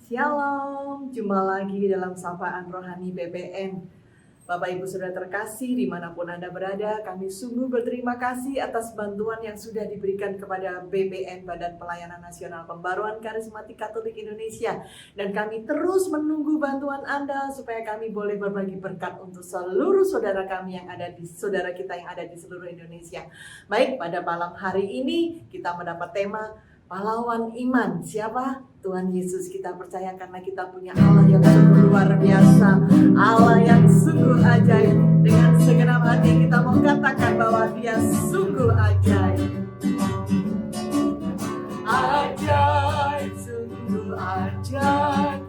Shalom, jumpa lagi dalam Sapaan Rohani BPN. Bapak Ibu Saudara terkasih dimanapun Anda berada, kami sungguh berterima kasih atas bantuan yang sudah diberikan kepada BPN, Badan Pelayanan Nasional Pembaruan Karismatik Katolik Indonesia. Dan kami terus menunggu bantuan Anda supaya kami boleh berbagi berkat untuk seluruh saudara kami yang ada di saudara kita yang ada di seluruh Indonesia. Baik, pada malam hari ini kita mendapat tema pahlawan iman. Siapa? Tuhan Yesus. Kita percaya karena kita punya Allah yang sungguh luar biasa, Allah yang sungguh ajaib. Dengan segenap hati kita mau katakan bahwa Dia sungguh ajaib. Ajaib, sungguh ajaib,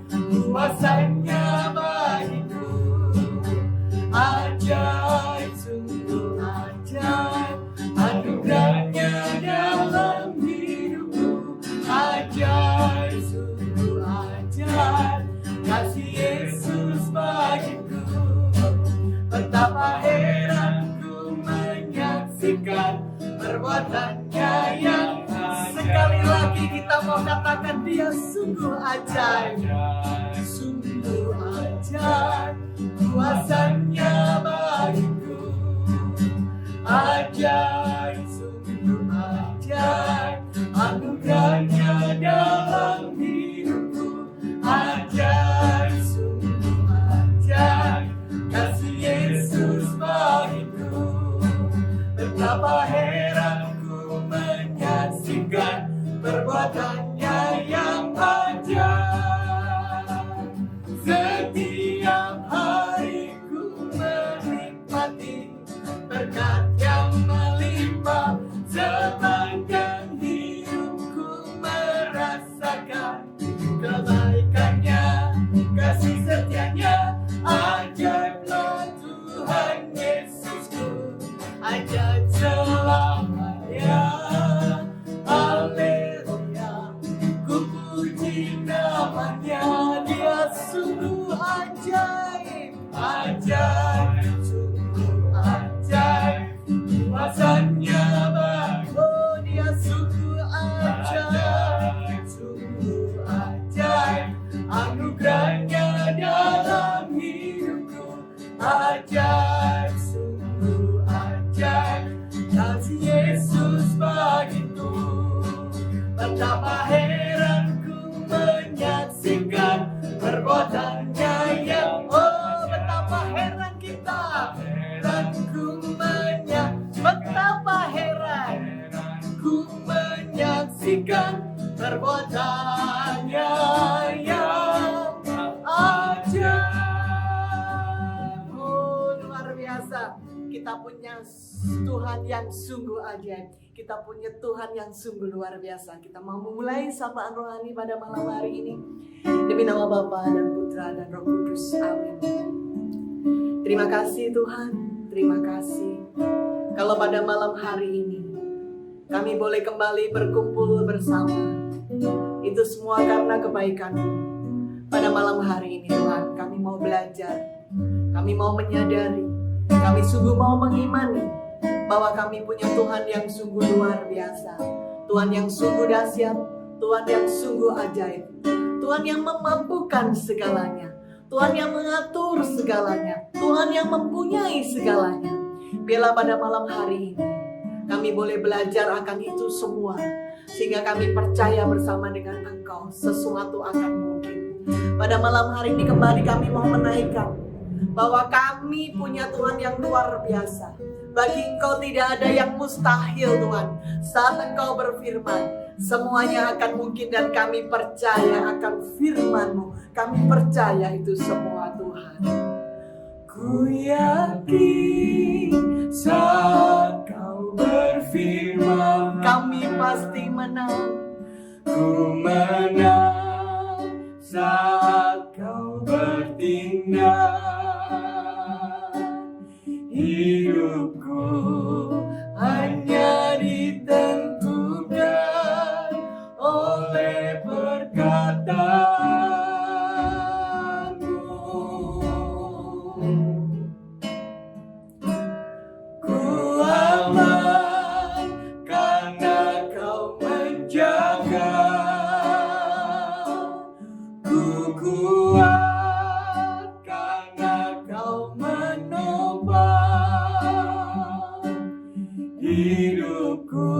kuasanya bagiku. Ajaib, sungguh ajaib, anugerahnya dalam hidupku. Ajaib, sungguh ajaib, kasih Yesus bagiku. Betapa heranku menyaksikan perbuatannya yang sekali lagi kita mau katakan Dia sungguh ajaib. Sungguh ajaib, kuasanya bagiku. Ajaib, sungguh ajaib, anugerahnya dalam hidupku. Ajaib, sungguh ajaib, kasih Yesus bagiku. Betapa heranku menyaksikan perbuatannya yang ajaib. Setiap hariku menikmati berkat yang melimpah. Sepanjang hidupku merasakan kebaikannya, kasih setianya. Ajaiblah Tuhan Yesusku, ajaib selamanya. Haleluya, ku puji namanya. Dia sungguh ajaib, ajaib, sungguh ajaib, kuasanya bagiku. Dia sungguh ajaib, sungguh ajaib, anugerahnya dalam hidupku. Ajaib, sungguh ajaib, kasih Yesus bagiku. Betapa heranku menyaksikan perbuatannya yang betapa heran kita. Heranku betapa heranku menyaksikan perbuatannya yang ajaib. Luar biasa. Kita punya Tuhan yang sungguh ajaib. Kita punya Tuhan yang sungguh luar biasa. Kita mau memulai sapaan rohani pada malam hari ini. Demi nama Bapa dan Putra dan Roh Kudus. Amin. Terima kasih Tuhan. Terima kasih. Kalau pada malam hari ini kami boleh kembali berkumpul bersama, itu semua karena kebaikan-Mu. Pada malam hari ini Tuhan, kami mau belajar, kami mau menyadari, kami sungguh mau mengimani bahwa kami punya Tuhan yang sungguh luar biasa, Tuhan yang sungguh dahsyat, Tuhan yang sungguh ajaib, Tuhan yang memampukan segalanya, Tuhan yang mengatur segalanya, Tuhan yang mempunyai segalanya. Biarlah pada malam hari ini kami boleh belajar akan itu semua, sehingga kami percaya bersama dengan Engkau sesuatu akan mungkin. Pada malam hari ini kembali kami mau menaikkan bahwa kami punya Tuhan yang luar biasa. Bagi Engkau tidak ada yang mustahil Tuhan. Saat Engkau berfirman, semuanya akan mungkin, dan kami percaya akan firman-Mu. Kami percaya itu semua Tuhan. Ku yakin saat Kau berfirman, kami pasti menang. Ku menang saat Kau bertindak. Hidupku hanya ditentukan oleh perkataan-Mu. Ku aman karena Kau menjaga. Ku kuat karena Kau menopang hidupku,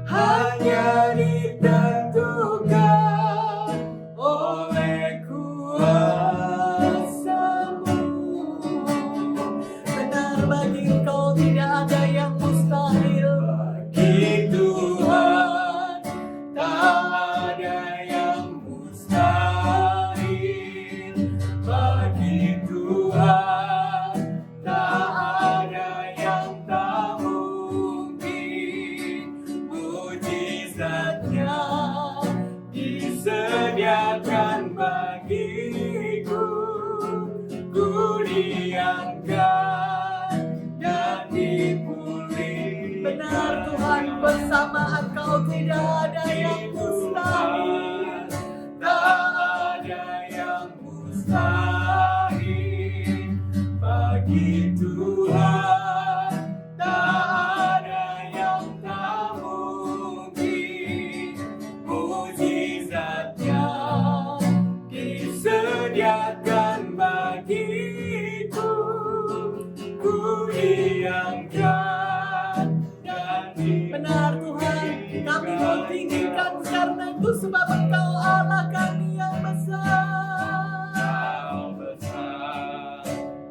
hanya ditentukan oleh kuasa-Mu. Benar bagi Engkau tidak ada yang mustahil, bagi Tuhan tak ada yang mustahil, bagi Tuhan tak ada yang tak mungkin. Mujizatnya disediakan bagiku, ku diangkat dan dipulih. Benar Tuhan, bersama Engkau tidak ada yang mustahil, tak ada yang mustahil, bagi Tuhan tak ada yang tak mungkin. Mujizatnya disediakan bagiku, ku diangkat dan dipulih. Benar Tuhan, kami mau tinggikan karena itu sebab Engkau Allah kami yang besar.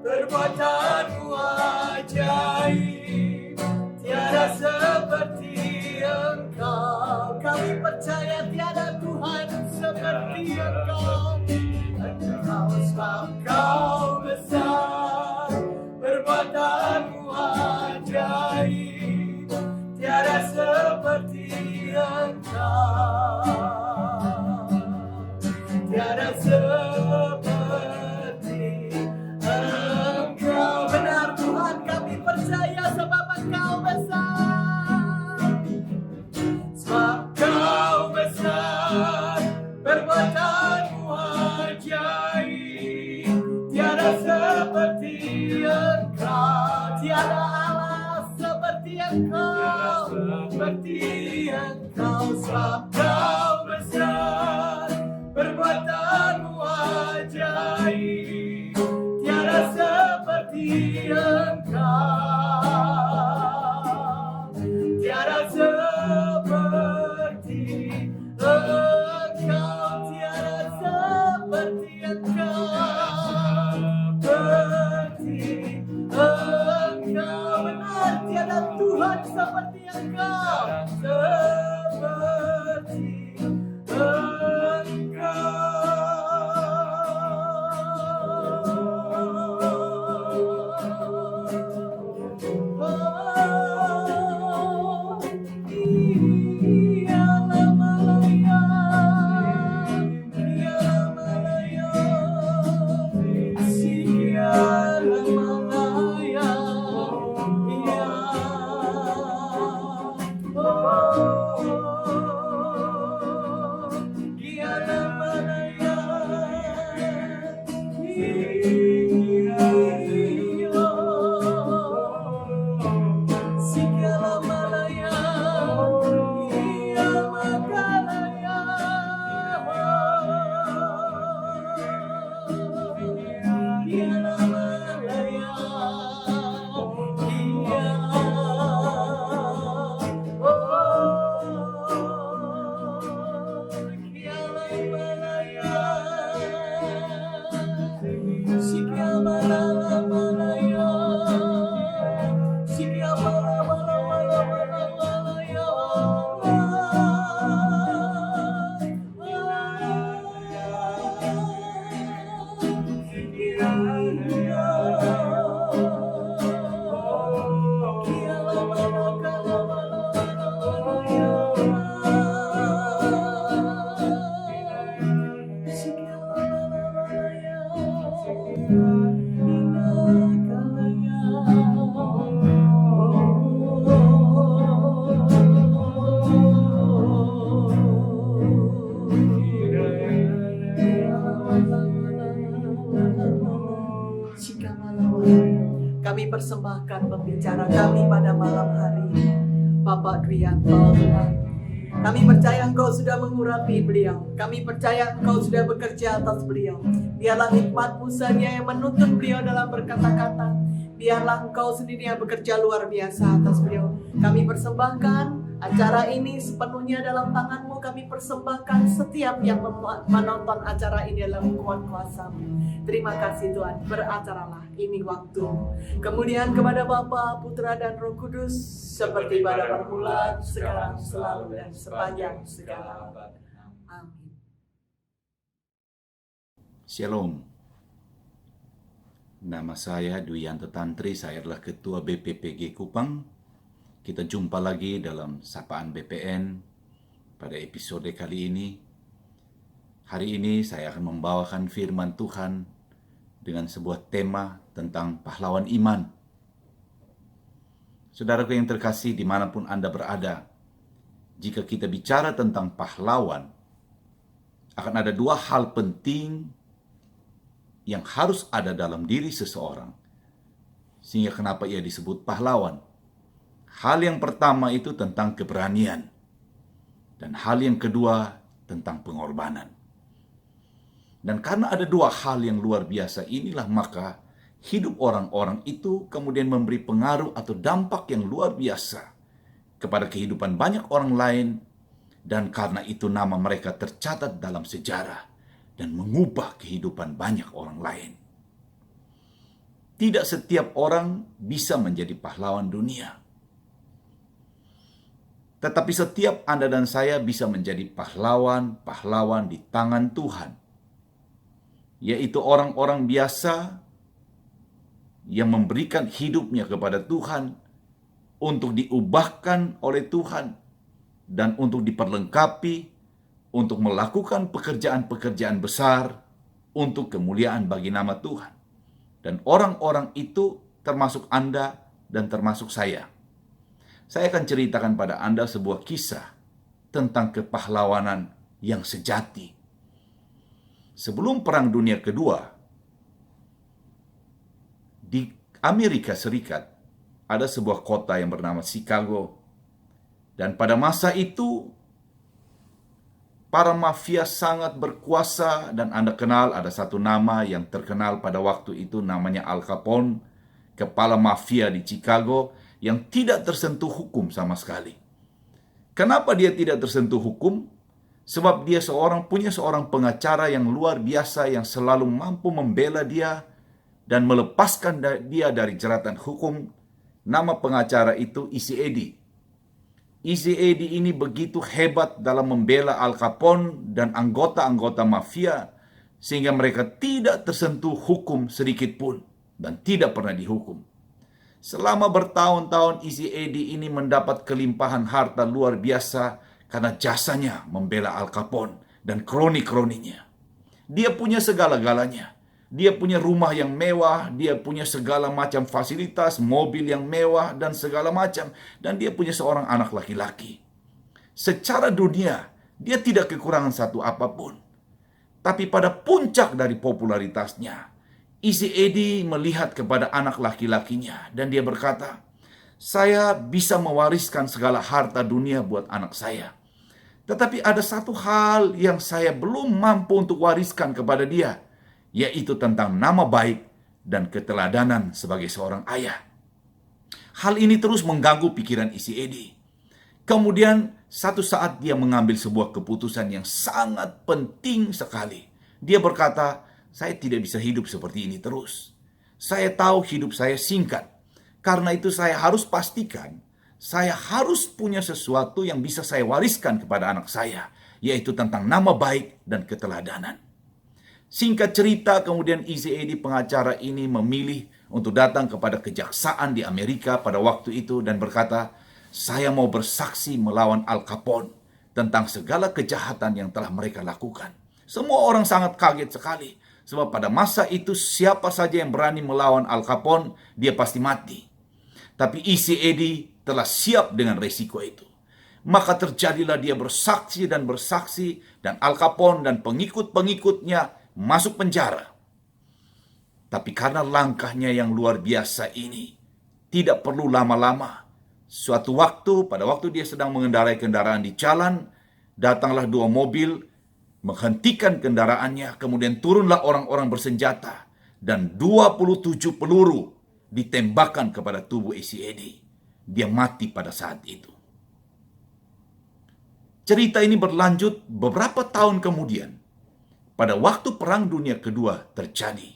Perbuatan-Mu ajaib, tiada seperti Engkau. Kami percaya tiada Tuhan seperti Engkau. Engkau sebab Kau besar, perbuatan-Mu ajaib, tiada seperti Engkau. Tiada seperti Engkau. Benar Tuhan, kami percaya sebab Engkau besar. Sebab Kau besar, perbuatan-Mu ajaib, tiada seperti Engkau. Tiada Allah seperti Engkau, seperti Engkau. Sebab Kau besar, perbuatan-Mu ajaib, tiada seperti Engkau. Tiada seperti Engkau, tiada seperti Engkau. Seperti Engkau, benar tiada Tuhan seperti Engkau. Seperti Kami persembahkan pembicara kami pada malam hari ini, Bapak Dwianto Tuhan. Kami percaya Engkau sudah mengurapi beliau. Kami percaya Engkau sudah bekerja atas beliau. Biarlah hikmat-Mu saja yang menuntun beliau dalam berkata-kata. Biarlah Engkau sendiri yang bekerja luar biasa atas beliau. Kami persembahkan acara ini sepenuhnya dalam tangan-Mu. Kami persembahkan setiap yang menonton acara ini dalam kuasa-Mu. Terima kasih Tuhan, beracaralah, ini waktu. Kemudian kepada Bapa, Putra dan Roh Kudus, seperti pada permulaan, sekarang, selalu, dan sepanjang segala abad. Amin. Shalom. Nama saya Duyanto Tantri, saya adalah Ketua BPPG Kupang. Kita jumpa lagi dalam Sapaan BPN pada episode kali ini. Hari ini saya akan membawakan firman Tuhan dengan sebuah tema tentang pahlawan iman. Saudaraku yang terkasih, dimanapun Anda berada, jika kita bicara tentang pahlawan, akan ada dua hal penting yang harus ada dalam diri seseorang, sehingga kenapa ia disebut pahlawan. Hal yang pertama itu tentang keberanian, dan hal yang kedua tentang pengorbanan. Dan karena ada dua hal yang luar biasa inilah, maka hidup orang-orang itu kemudian memberi pengaruh atau dampak yang luar biasa kepada kehidupan banyak orang lain, dan karena itu nama mereka tercatat dalam sejarah dan mengubah kehidupan banyak orang lain. Tidak setiap orang bisa menjadi pahlawan dunia, tetapi setiap Anda dan saya bisa menjadi pahlawan di tangan Tuhan, yaitu orang-orang biasa yang memberikan hidupnya kepada Tuhan untuk diubahkan oleh Tuhan dan untuk diperlengkapi untuk melakukan pekerjaan-pekerjaan besar untuk kemuliaan bagi nama Tuhan. Dan orang-orang itu termasuk Anda dan termasuk saya. Saya akan ceritakan pada Anda sebuah kisah tentang kepahlawanan yang sejati. Sebelum Perang Dunia Kedua, di Amerika Serikat ada sebuah kota yang bernama Chicago. Dan pada masa itu, para mafia sangat berkuasa, dan Anda kenal ada satu nama yang terkenal pada waktu itu, namanya Al Capone, kepala mafia di Chicago yang tidak tersentuh hukum sama sekali. Kenapa dia tidak tersentuh hukum? Sebab dia punya seorang pengacara yang luar biasa yang selalu mampu membela dia dan melepaskan dia dari jeratan hukum. Nama pengacara itu Easy Eddie. Easy Eddie ini begitu hebat dalam membela Al Capone dan anggota-anggota mafia sehingga mereka tidak tersentuh hukum sedikit pun dan tidak pernah dihukum. Selama bertahun-tahun Easy Eddie ini mendapat kelimpahan harta luar biasa karena jasanya membela Al Capone dan kroni-kroninya. Dia punya segala-galanya. Dia punya rumah yang mewah, dia punya segala macam fasilitas, mobil yang mewah dan segala macam. Dan dia punya seorang anak laki-laki. Secara dunia, dia tidak kekurangan satu apapun. Tapi pada puncak dari popularitasnya, Easy Eddie melihat kepada anak laki-lakinya dan dia berkata, "Saya bisa mewariskan segala harta dunia buat anak saya. Tetapi ada satu hal yang saya belum mampu untuk wariskan kepada dia, yaitu tentang nama baik dan keteladanan sebagai seorang ayah." Hal ini terus mengganggu pikiran Easy Eddie. Kemudian satu saat dia mengambil sebuah keputusan yang sangat penting sekali. Dia berkata, "Saya tidak bisa hidup seperti ini terus. Saya tahu hidup saya singkat. Karena itu saya harus pastikan saya harus punya sesuatu yang bisa saya wariskan kepada anak saya, yaitu tentang nama baik dan keteladanan." Singkat cerita, kemudian Easy Eddie pengacara ini memilih untuk datang kepada kejaksaan di Amerika pada waktu itu dan berkata, "Saya mau bersaksi melawan Al Capone tentang segala kejahatan yang telah mereka lakukan." Semua orang sangat kaget sekali. Sebab pada masa itu siapa saja yang berani melawan Al Capone, dia pasti mati. Tapi Easy Eddie telah siap dengan resiko itu. Maka terjadilah dia bersaksi dan Al Capone dan pengikut-pengikutnya masuk penjara. Tapi karena langkahnya yang luar biasa ini, tidak perlu lama-lama. Suatu waktu, pada waktu dia sedang mengendarai kendaraan di jalan, datanglah dua mobil, menghentikan kendaraannya, kemudian turunlah orang-orang bersenjata, dan 27 peluru ditembakkan kepada tubuh Isi Edi. Dia mati pada saat itu. Cerita ini berlanjut beberapa tahun kemudian. Pada waktu Perang Dunia Kedua terjadi,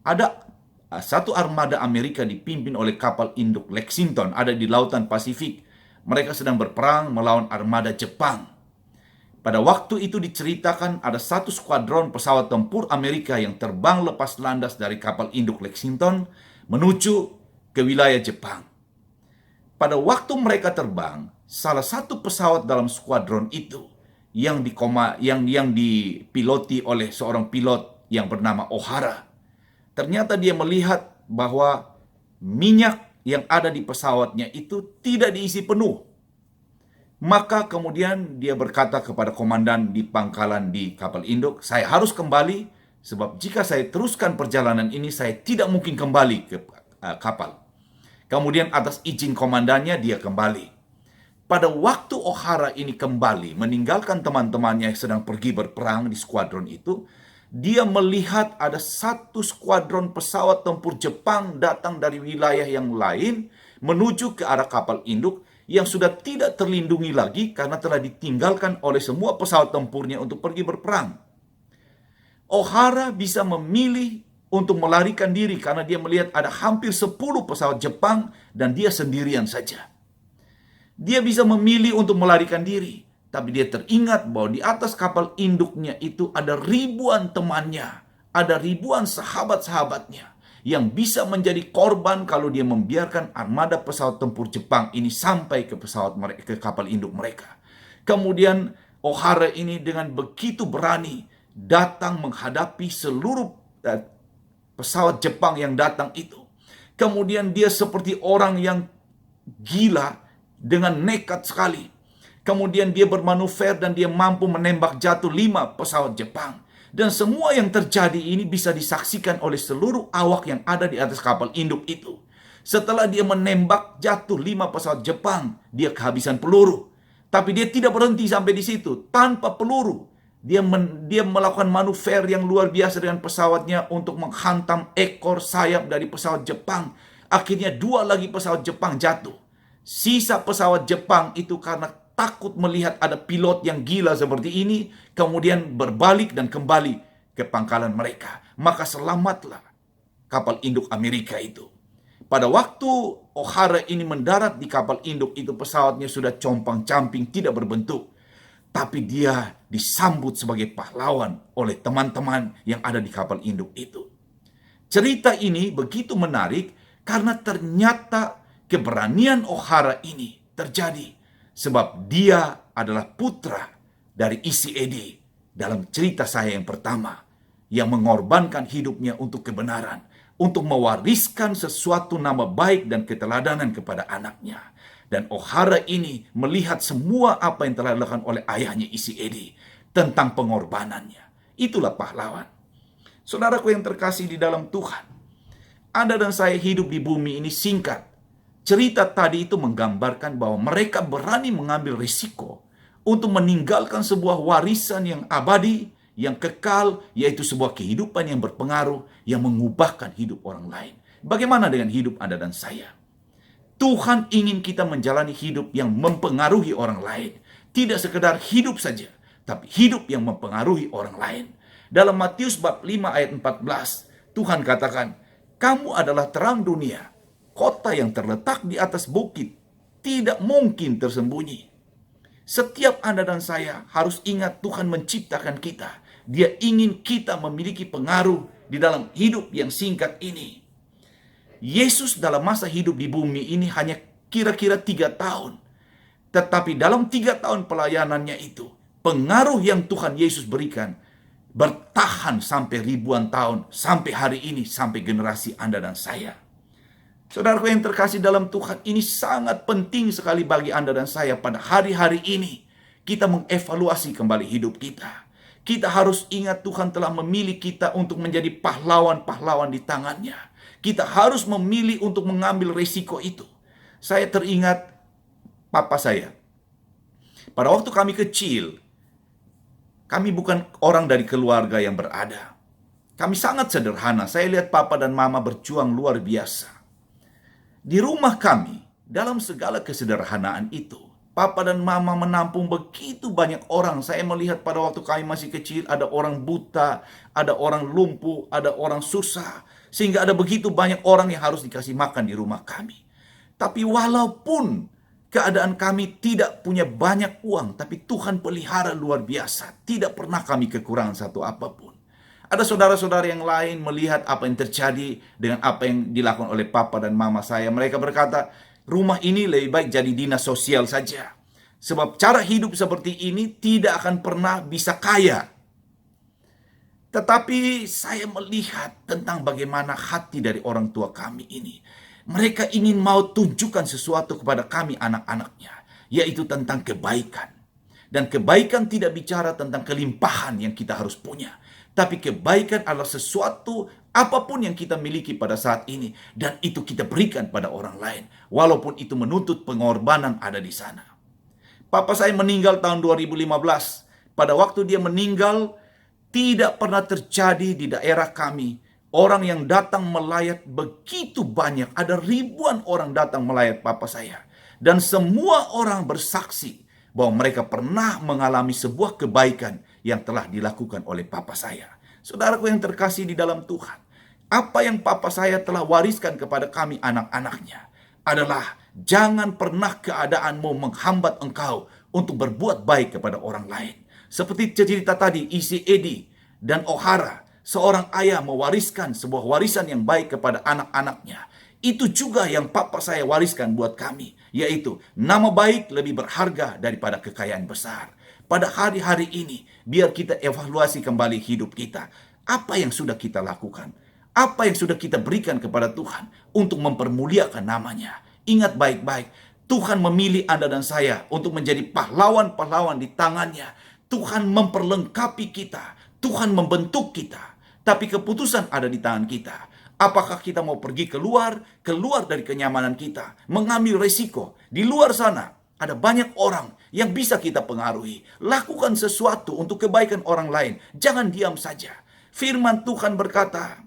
ada satu armada Amerika dipimpin oleh kapal induk Lexington ada di Lautan Pasifik. Mereka sedang berperang melawan armada Jepang. Pada waktu itu diceritakan ada satu skuadron pesawat tempur Amerika yang terbang lepas landas dari kapal induk Lexington menuju ke wilayah Jepang. Pada waktu mereka terbang, salah satu pesawat dalam skuadron itu yang dipiloti oleh seorang pilot yang bernama O'Hara. Ternyata dia melihat bahwa minyak yang ada di pesawatnya itu tidak diisi penuh. Maka kemudian dia berkata kepada komandan di pangkalan di kapal induk, saya harus kembali sebab jika saya teruskan perjalanan ini saya tidak mungkin kembali ke kapal. Kemudian atas izin komandannya dia kembali. Pada waktu O'Hara ini kembali meninggalkan teman-temannya yang sedang pergi berperang di skuadron itu, dia melihat ada satu skuadron pesawat tempur Jepang datang dari wilayah yang lain menuju ke arah kapal induk yang sudah tidak terlindungi lagi karena telah ditinggalkan oleh semua pesawat tempurnya untuk pergi berperang. O'Hara bisa memilih untuk melarikan diri karena dia melihat ada hampir 10 pesawat Jepang dan dia sendirian saja. Dia bisa memilih untuk melarikan diri. Tapi dia teringat bahwa di atas kapal induknya itu ada ribuan temannya, ada ribuan sahabat-sahabatnya yang bisa menjadi korban kalau dia membiarkan armada pesawat tempur Jepang ini sampai ke kapal induk mereka. Kemudian O'Hara ini dengan begitu berani datang menghadapi seluruh pesawat Jepang yang datang itu. Kemudian dia seperti orang yang gila dengan nekat sekali. Kemudian dia bermanuver dan dia mampu menembak jatuh 5 pesawat Jepang. Dan semua yang terjadi ini bisa disaksikan oleh seluruh awak yang ada di atas kapal induk itu. Setelah dia menembak jatuh 5 pesawat Jepang, dia kehabisan peluru. Tapi dia tidak berhenti sampai di situ. Tanpa peluru, dia melakukan manuver yang luar biasa dengan pesawatnya untuk menghantam ekor sayap dari pesawat Jepang. Akhirnya 2 lagi pesawat Jepang jatuh. Sisa pesawat Jepang itu karena takut melihat ada pilot yang gila seperti ini, kemudian berbalik dan kembali ke pangkalan mereka. Maka selamatlah kapal induk Amerika itu. Pada waktu O'Hara ini mendarat di kapal induk itu, pesawatnya sudah compang-camping, tidak berbentuk. Tapi dia disambut sebagai pahlawan oleh teman-teman yang ada di kapal induk itu. Cerita ini begitu menarik karena ternyata keberanian O'Hara ini terjadi sebab dia adalah putra dari Isi Edi dalam cerita saya yang pertama, yang mengorbankan hidupnya untuk kebenaran, untuk mewariskan sesuatu nama baik dan keteladanan kepada anaknya. Dan O'Hara ini melihat semua apa yang telah dilakukan oleh ayahnya Isi Edi tentang pengorbanannya. Itulah pahlawan. Saudaraku yang terkasih di dalam Tuhan, Anda dan saya hidup di bumi ini singkat. Cerita tadi itu menggambarkan bahwa mereka berani mengambil risiko untuk meninggalkan sebuah warisan yang abadi, yang kekal, yaitu sebuah kehidupan yang berpengaruh, yang mengubahkan hidup orang lain. Bagaimana dengan hidup Anda dan saya? Tuhan ingin kita menjalani hidup yang mempengaruhi orang lain. Tidak sekedar hidup saja, tapi hidup yang mempengaruhi orang lain. Dalam Matius bab 5 ayat 14, Tuhan katakan, kamu adalah terang dunia. Kota yang terletak di atas bukit tidak mungkin tersembunyi. Setiap Anda dan saya harus ingat Tuhan menciptakan kita. Dia ingin kita memiliki pengaruh di dalam hidup yang singkat ini. Yesus dalam masa hidup di bumi ini hanya kira-kira 3 tahun. Tetapi dalam 3 tahun pelayanannya itu, pengaruh yang Tuhan Yesus berikan bertahan sampai ribuan tahun, sampai hari ini, sampai generasi Anda dan saya. Saudaraku yang terkasih dalam Tuhan, ini sangat penting sekali bagi Anda dan saya pada hari-hari ini. Kita mengevaluasi kembali hidup kita. Kita harus ingat Tuhan telah memilih kita untuk menjadi pahlawan-pahlawan di tangannya. Kita harus memilih untuk mengambil resiko itu. Saya teringat papa saya. Pada waktu kami kecil, kami bukan orang dari keluarga yang berada. Kami sangat sederhana. Saya lihat papa dan mama berjuang luar biasa. Di rumah kami, dalam segala kesederhanaan itu, papa dan mama menampung begitu banyak orang. Saya melihat pada waktu kami masih kecil, ada orang buta, ada orang lumpuh, ada orang susah. Sehingga ada begitu banyak orang yang harus dikasih makan di rumah kami. Tapi walaupun keadaan kami tidak punya banyak uang, tapi Tuhan pelihara luar biasa. Tidak pernah kami kekurangan satu apapun. Ada saudara-saudara yang lain melihat apa yang terjadi dengan apa yang dilakukan oleh papa dan mama saya. Mereka berkata, rumah ini lebih baik jadi dinas sosial saja. Sebab cara hidup seperti ini tidak akan pernah bisa kaya. Tetapi saya melihat tentang bagaimana hati dari orang tua kami ini. Mereka ingin mau tunjukkan sesuatu kepada kami anak-anaknya, yaitu tentang kebaikan. Dan kebaikan tidak bicara tentang kelimpahan yang kita harus punya. Tapi kebaikan adalah sesuatu apapun yang kita miliki pada saat ini. Dan itu kita berikan pada orang lain. Walaupun itu menuntut pengorbanan ada di sana. Papa saya meninggal tahun 2015. Pada waktu dia meninggal, tidak pernah terjadi di daerah kami orang yang datang melayat begitu banyak. Ada ribuan orang datang melayat papa saya. Dan semua orang bersaksi bahwa mereka pernah mengalami sebuah kebaikan yang telah dilakukan oleh papa saya. Saudaraku yang terkasih di dalam Tuhan, apa yang papa saya telah wariskan kepada kami anak-anaknya adalah jangan pernah keadaanmu menghambat engkau untuk berbuat baik kepada orang lain. Seperti cerita tadi, isi Edi dan O'Hara, seorang ayah mewariskan sebuah warisan yang baik kepada anak-anaknya. Itu juga yang papa saya wariskan buat kami, yaitu nama baik lebih berharga daripada kekayaan besar. Pada hari-hari ini, biar kita evaluasi kembali hidup kita. Apa yang sudah kita lakukan? Apa yang sudah kita berikan kepada Tuhan untuk mempermuliakan namanya? Ingat baik-baik, Tuhan memilih Anda dan saya untuk menjadi pahlawan-pahlawan di tangannya. Tuhan memperlengkapi kita. Tuhan membentuk kita. Tapi keputusan ada di tangan kita. Apakah kita mau pergi keluar dari kenyamanan kita, mengambil resiko. Di luar sana ada banyak orang yang bisa kita pengaruhi. Lakukan sesuatu untuk kebaikan orang lain. Jangan diam saja. Firman Tuhan berkata,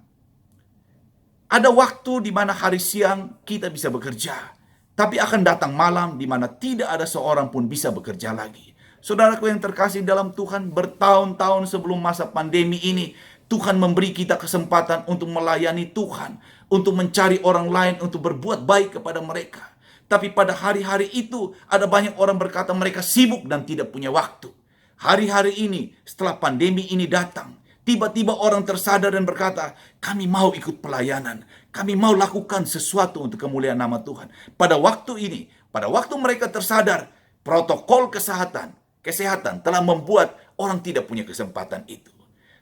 ada waktu di mana hari siang kita bisa bekerja, tapi akan datang malam di mana tidak ada seorang pun bisa bekerja lagi. Saudaraku yang terkasih dalam Tuhan, bertahun-tahun sebelum masa pandemi ini, Tuhan memberi kita kesempatan untuk melayani Tuhan, untuk mencari orang lain, untuk berbuat baik kepada mereka. Tapi pada hari-hari itu, ada banyak orang berkata mereka sibuk dan tidak punya waktu. Hari-hari ini, setelah pandemi ini datang, tiba-tiba orang tersadar dan berkata, kami mau ikut pelayanan. Kami mau lakukan sesuatu untuk kemuliaan nama Tuhan. Pada waktu ini, pada waktu mereka tersadar, protokol kesehatan telah membuat orang tidak punya kesempatan itu.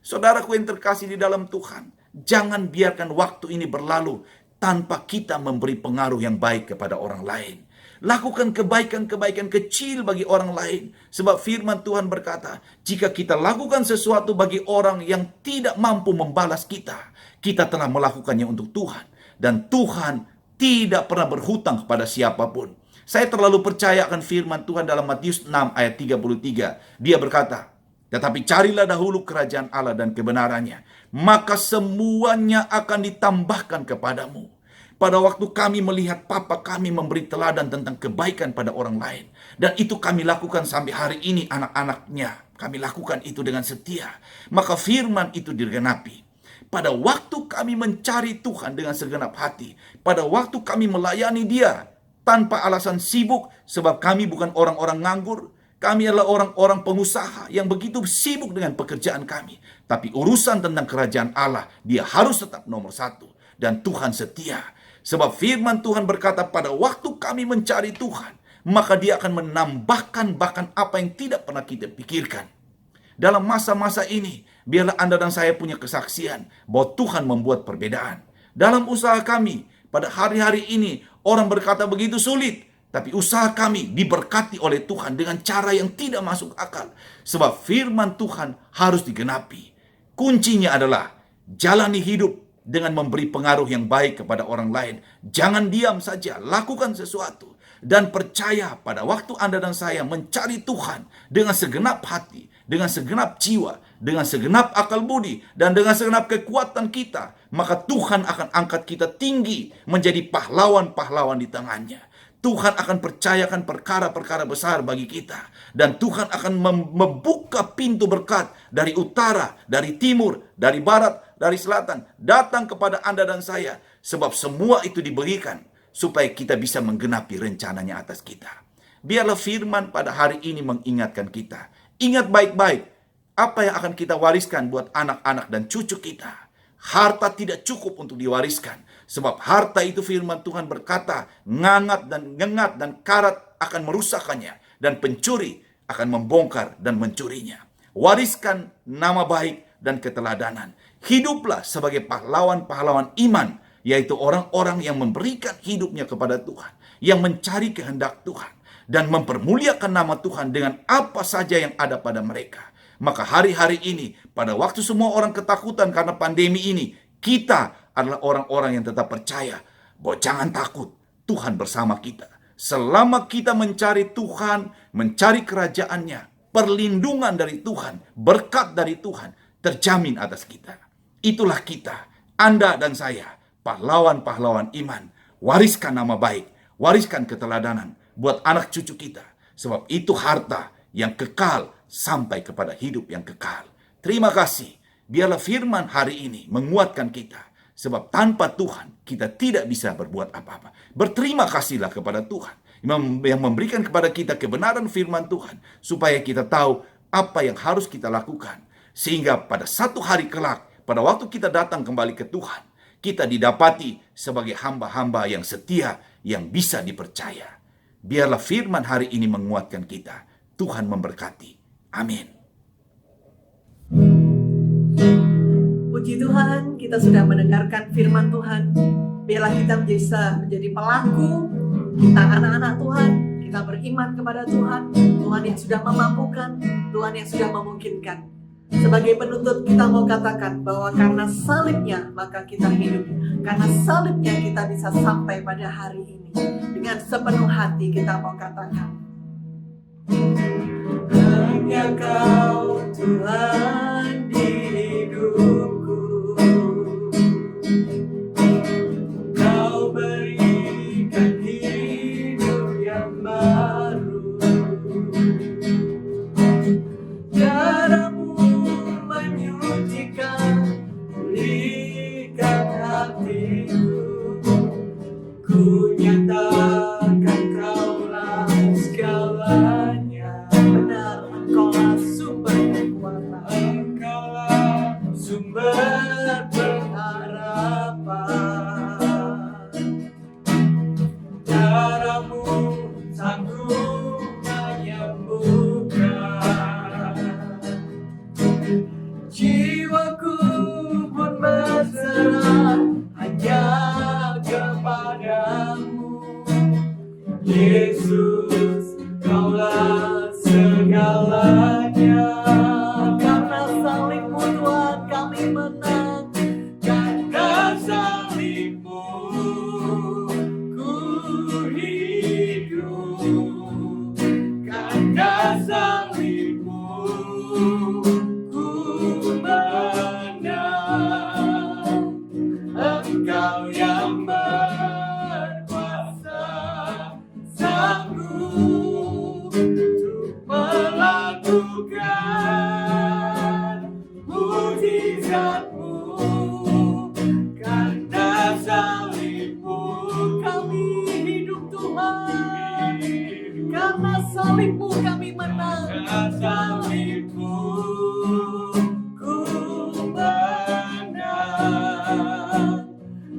Saudaraku yang terkasih di dalam Tuhan, jangan biarkan waktu ini berlalu tanpa kita memberi pengaruh yang baik kepada orang lain. Lakukan kebaikan-kebaikan kecil bagi orang lain. Sebab firman Tuhan berkata, jika kita lakukan sesuatu bagi orang yang tidak mampu membalas kita, kita telah melakukannya untuk Tuhan. Dan Tuhan tidak pernah berhutang kepada siapapun. Saya terlalu percaya akan firman Tuhan dalam Matius 6 ayat 33. Dia berkata, tetapi carilah dahulu kerajaan Allah dan kebenarannya, maka semuanya akan ditambahkan kepadamu. Pada waktu kami melihat papa kami memberi teladan tentang kebaikan pada orang lain. Dan itu kami lakukan sampai hari ini anak-anaknya. Kami lakukan itu dengan setia. Maka firman itu digenapi. Pada waktu kami mencari Tuhan dengan segenap hati. Pada waktu kami melayani Dia tanpa alasan sibuk. Sebab kami bukan orang-orang nganggur. Kami adalah orang-orang pengusaha yang begitu sibuk dengan pekerjaan kami. Tapi urusan tentang kerajaan Allah, Dia harus tetap nomor satu. Dan Tuhan setia. Sebab firman Tuhan berkata pada waktu kami mencari Tuhan, maka Dia akan menambahkan bahkan apa yang tidak pernah kita pikirkan. Dalam masa-masa ini, biarlah Anda dan saya punya kesaksian bahwa Tuhan membuat perbedaan. Dalam usaha kami, pada hari-hari ini, orang berkata begitu sulit. Tapi usaha kami diberkati oleh Tuhan dengan cara yang tidak masuk akal. Sebab firman Tuhan harus digenapi. Kuncinya adalah jalani hidup dengan memberi pengaruh yang baik kepada orang lain. Jangan diam saja, lakukan sesuatu. Dan percaya pada waktu Anda dan saya mencari Tuhan dengan segenap hati, dengan segenap jiwa, dengan segenap akal budi, dan dengan segenap kekuatan kita, maka Tuhan akan angkat kita tinggi menjadi pahlawan-pahlawan di tangannya. Tuhan akan percayakan perkara-perkara besar bagi kita. Dan Tuhan akan membuka pintu berkat dari utara, dari timur, dari barat, dari selatan. Datang kepada Anda dan saya. Sebab semua itu diberikan supaya kita bisa menggenapi rencananya atas kita. Biarlah firman pada hari ini mengingatkan kita. Ingat baik-baik apa yang akan kita wariskan buat anak-anak dan cucu kita. Harta tidak cukup untuk diwariskan. Sebab harta itu firman Tuhan berkata, ngangat dan karat akan merusakkannya. Dan pencuri akan membongkar dan mencurinya. Wariskan nama baik dan keteladanan. Hiduplah sebagai pahlawan-pahlawan iman. Yaitu orang-orang yang memberikan hidupnya kepada Tuhan. Yang mencari kehendak Tuhan. Dan mempermuliakan nama Tuhan dengan apa saja yang ada pada mereka. Maka hari-hari ini, pada waktu semua orang ketakutan karena pandemi ini, kita adalah orang-orang yang tetap percaya bahwa jangan takut, Tuhan bersama kita. Selama kita mencari Tuhan, mencari kerajaannya, perlindungan dari Tuhan, berkat dari Tuhan, terjamin atas kita. Itulah kita, Anda dan saya, pahlawan-pahlawan iman. Wariskan nama baik, wariskan keteladanan buat anak cucu kita. Sebab itu harta yang kekal sampai kepada hidup yang kekal. Terima kasih. Biarlah firman hari ini menguatkan kita. Sebab tanpa Tuhan kita tidak bisa berbuat apa-apa. Berterima kasihlah kepada Tuhan yang memberikan kepada kita kebenaran firman Tuhan. Supaya kita tahu apa yang harus kita lakukan. Sehingga pada satu hari kelak, pada waktu kita datang kembali ke Tuhan, kita didapati sebagai hamba-hamba yang setia, yang bisa dipercaya. Biarlah firman hari ini menguatkan kita. Tuhan memberkati. Amin. Puji Tuhan, kita sudah mendengarkan firman Tuhan. Biarlah kita menjadi pelaku, kita anak-anak Tuhan, kita beriman kepada Tuhan, Tuhan yang sudah memampukan, Tuhan yang sudah memungkinkan. Sebagai penutup kita mau katakan bahwa karena salibnya maka kita hidup. Karena salibnya kita bisa sampai pada hari ini. Dengan sepenuh hati kita mau katakan, hanya Kau Tuhan di hidupku. Kau berikan hidup yang baru. Darah-Mu menyucikan, pulihkan hatiku. Ku nyatakan Kaulah segalanya. Benar, Engkaulah sumber kekuatan, Engkaulah sumber pengharapan. Darah-Mu sanggup menyembuhkan. Jiwaku pun berserah hanya kepadamu. Yesus, Kaulah segalanya. Karena salib-Mu Tuhan kami menang. Karena salib-Mu ku hidup. Karena salib-Mu ku menang. Engkau yang berkuasa, sanggup untuk melakukan mujizat-Mu. Karena salib-Mu kami hidup Tuhan. Karena salib-Mu kami menang. Karena salib-Mu ku menang.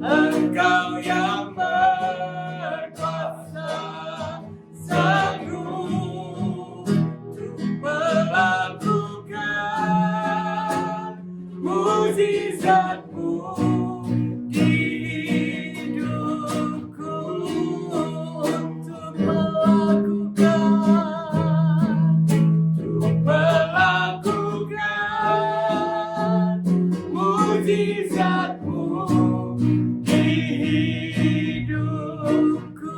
Engkau yang berkuasa, sanggup untuk melakukan mujizat-Mu di hidupku. Untuk melakukan mujizat-Mu mujizat-Mu di hidupku.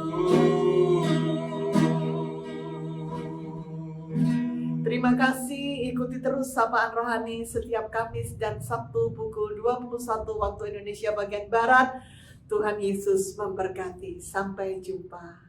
Terima kasih, ikuti terus Sapaan Rohani setiap Kamis dan Sabtu pukul 21 waktu Indonesia bagian Barat. Tuhan Yesus memberkati. Sampai jumpa.